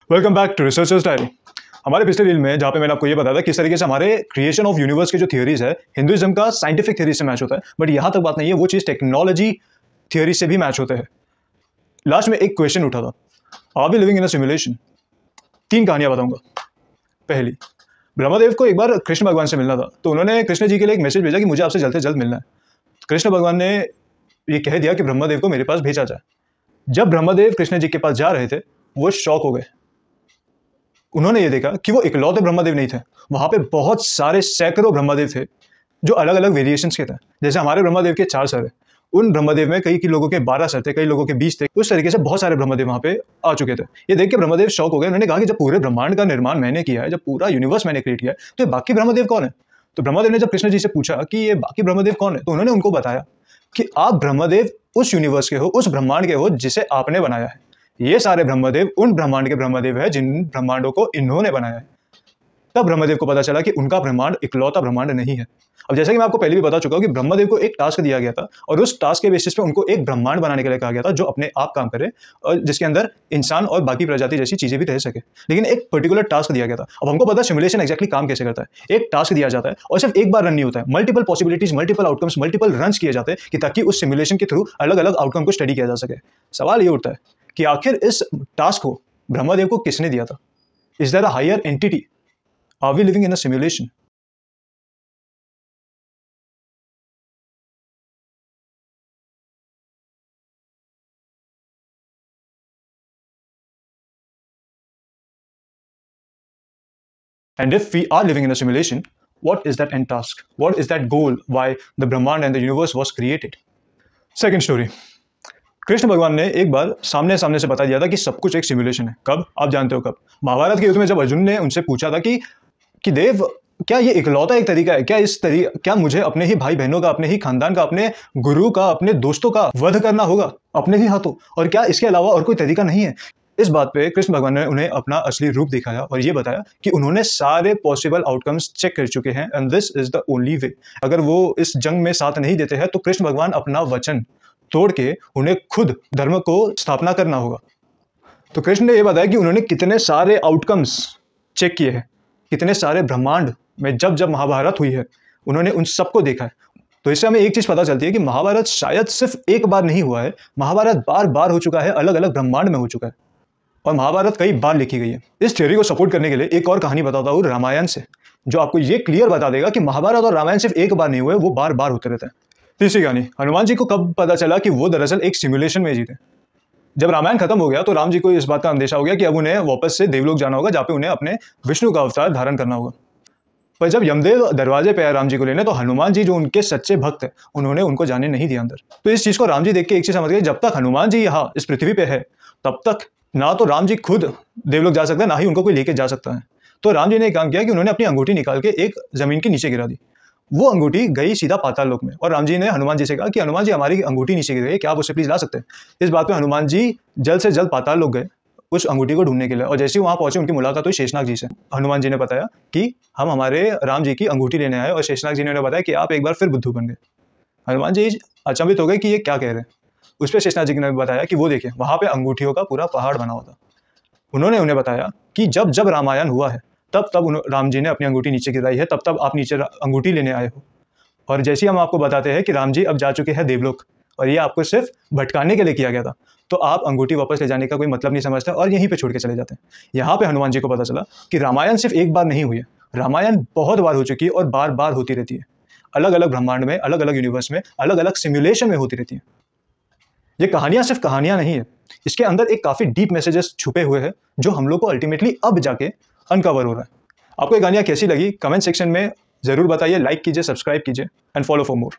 Welcome back to researcher's diary. हमारे पिछले reel में जहाँ पे मैंने आपको ये बताया था किस तरीके से हमारे क्रिएशन ऑफ यूनिवर्स के जो थियरीज है हिंदुइज्म का साइंटिफिक थियरी से मैच होता है, बट यहाँ तक बात नहीं है, वो चीज़ टेक्नोलॉजी थियरी से भी मैच होते हैं। लास्ट में एक क्वेश्चन उठा था, are we living in a simulation. 3 कहानियाँ बताऊंगा। पहली, ब्रह्मदेव को एक बार कृष्ण भगवान से मिलना था, तो उन्होंने कृष्ण जी के लिए एक मैसेज भेजा कि मुझे आपसे जल्द से जल्द मिलना है। कृष्ण भगवान ने ये कह दिया कि ब्रह्मदेव को मेरे पास भेजा जाए। जब ब्रह्मदेव कृष्ण जी के पास जा रहे थे, वो शॉक हो गए। उन्होंने ये देखा कि वो इकलौते ब्रह्मदेव नहीं थे, वहां पे बहुत सारे सैकड़ों ब्रह्मदेव थे जो अलग अलग वेरिएशंस के थे। जैसे हमारे ब्रह्मदेव के 4 सर है, उन ब्रह्मदेव में कई लोगों के 12 सर थे, कई लोगों के 20 थे। उस तरीके से बहुत सारे ब्रह्मदेव वहां पे आ चुके थे। ये देख के ब्रह्मदेव शॉक हो गए। उन्होंने कहा कि जब पूरे ब्रह्मांड का निर्माण मैंने किया है, जब पूरा यूनिवर्स मैंने क्रिएट किया है, तो ये बाकी ब्रह्मदेव कौन है? तो ब्रह्मदेव ने जब कृष्ण जी से पूछा कि ये बाकी ब्रह्मदेव कौन है, तो उन्होंने उनको बताया कि आप ब्रह्मदेव उस यूनिवर्स के हो, उस ब्रह्मांड के हो जिसे आपने बनाया है। ये सारे ब्रह्मदेव उन ब्रह्मांड के ब्रह्मदेव है जिन ब्रह्मांडों को इन्होंने बनाया है। तब ब्रह्मदेव को पता चला कि उनका ब्रह्मांड इकलौता ब्रह्मांड नहीं है। अब जैसा कि मैं आपको पहले भी बता चुका हूं कि ब्रह्मदेव को एक टास्क दिया गया था और उस टास्क के बेसिस पे उनको एक ब्रह्मांड बनाने के लिए कहा गया था जो अपने आप काम करे और जिसके अंदर इंसान और बाकी प्रजाति जैसी चीजें भी रह सके। लेकिन एक पर्टिकुलर टास्क दिया गया था। अब हमको पता सिमुलेशन एक्जैक्टली काम कैसे करता है। एक टास्क दिया जाता है और सिर्फ एक बार रन नहीं होता है, multiple possibilities, multiple outcomes, multiple run किए जाते हैं कि ताकि उस सिमुलेशन के थ्रू अलग अलग आउटकम को स्टडी किया जा सके। सवाल ये उठता है कि आखिर इस टास्क को ब्रह्मदेव को किसने दिया था? Is there a higher entity? Are we living in a simulation? And if we are living in a simulation, what is that end task? What is that goal why the Brahman and the universe was created? Second story. Krishna भगवान ने एक बार सामने सामने से बता दिया था कि सब कुछ एक सिमुलेशन है। कब? आप जानते हो कब? महाभारत के युद्ध में जब अर्जुन ने उनसे पूछा था कि देव, क्या ये इकलौता एक तरीका है? क्या मुझे अपने ही भाई बहनों का, अपने ही खानदान का, अपने गुरु का, अपने दोस्तों का वध करना होगा अपने ही हाथों, और क्या इसके अलावा और कोई तरीका नहीं है? इस बात पे कृष्ण भगवान ने उन्हें अपना असली रूप दिखाया और ये बताया कि उन्होंने सारे पॉसिबल आउटकम्स चेक कर चुके हैं and this is the only way. अगर वो इस जंग में साथ नहीं देते हैं तो कृष्ण भगवान अपना वचन तोड़ के उन्हें खुद धर्म को स्थापना करना होगा। तो कृष्ण ने यह बताया कि उन्होंने कितने सारे आउटकम्स चेक किए हैं, कितने सारे ब्रह्मांड में जब जब महाभारत हुई है उन्होंने उन सबको देखा है। तो इससे हमें एक चीज पता चलती है कि महाभारत शायद सिर्फ एक बार नहीं हुआ है, महाभारत बार बार हो चुका है, अलग अलग ब्रह्मांड में हो चुका है और महाभारत कई बार लिखी गई है। इस थ्योरी को सपोर्ट करने के लिए एक और कहानी बताता हूँ रामायण से, जो आपको ये क्लियर बता देगा कि महाभारत और रामायण सिर्फ एक बार नहीं हुए, वो बार बार होते रहते हैं। तीसरी कहानी, हनुमान जी को कब पता चला कि वो दरअसल एक सिमुलेशन में जीते? जब रामायण खत्म हो गया तो राम जी को इस बात का अंदेशा हो गया कि अब उन्हें वापस से देवलोक जाना होगा, जहाँ पे उन्हें अपने विष्णु का अवतार धारण करना होगा। पर जब यमदेव दरवाजे पे आए राम जी को लेने, तो हनुमान जी जो उनके सच्चे भक्त हैं उन्होंने उनको जाने नहीं दिया अंदर। तो इस चीज को राम जी देख के एक चीज समझ गए, जब तक हनुमान जी यहाँ इस पृथ्वी पे है तब तक ना तो राम जी खुद देवलोक जा सकता है, ना ही उनको कोई लेके जा सकता है। तो राम जी ने एक काम किया कि उन्होंने अपनी अंगूठी निकाल के एक जमीन के नीचे गिरा दी। वो अंगूठी गई सीधा पाताल लोक में और राम जी ने हनुमान जी से कहा कि हनुमान जी, हमारी अंगूठी नीचे गिर गई, क्या आप उसे प्लीज ला सकते हैं? इस बात पे हनुमान जी जल्द से जल्द पाताल लोक गए उस अंगूठी को ढूंढने के लिए, और जैसे ही वहां पहुंचे उनकी मुलाकात हुई शेषनाग जी से। हनुमान जी ने बताया कि हम हमारे राम जी की अंगूठी लेने आए, और शेषनाग जी ने उन्हें बताया कि आप एक बार फिर बुद्धू बन गए। हनुमान जी अचंभित हो गए कि ये क्या कह रहे हैं। उस पर शेषनाग जी ने बताया कि वो देखिए वहां पे अंगूठियों का पूरा पहाड़ बना हुआ था। उन्होंने उन्हें बताया कि जब जब रामायण हुआ है तब तब राम जी ने अपनी अंगूठी नीचे गिराई है, तब तब आप नीचे अंगूठी लेने आए हो। और जैसे ही हम आपको बताते हैं कि राम जी अब जा चुके हैं देवलोक और ये आपको सिर्फ भटकाने के लिए किया गया था, तो आप अंगूठी वापस ले जाने का कोई मतलब नहीं समझते और यहीं पे छोड़ के चले जाते हैं। यहाँ पे हनुमान जी को पता चला कि रामायण सिर्फ एक बार नहीं हुई है, रामायण बहुत बार हो चुकी है और बार बार होती रहती है, अलग अलग ब्रह्मांड में, अलग अलग यूनिवर्स में, अलग अलग सिमुलेशन में होती रहती है। ये कहानियां सिर्फ कहानियां नहीं है, इसके अंदर एक काफी डीप मैसेजेस छुपे हुए हैं जो हम लोग को अल्टीमेटली अब जाके अनकवर हो रहा है। आपको ये कहानियां कैसी लगी कमेंट सेक्शन में जरूर बताइए, लाइक कीजिए, सब्सक्राइब कीजिए एंड फॉलो फॉर मोर।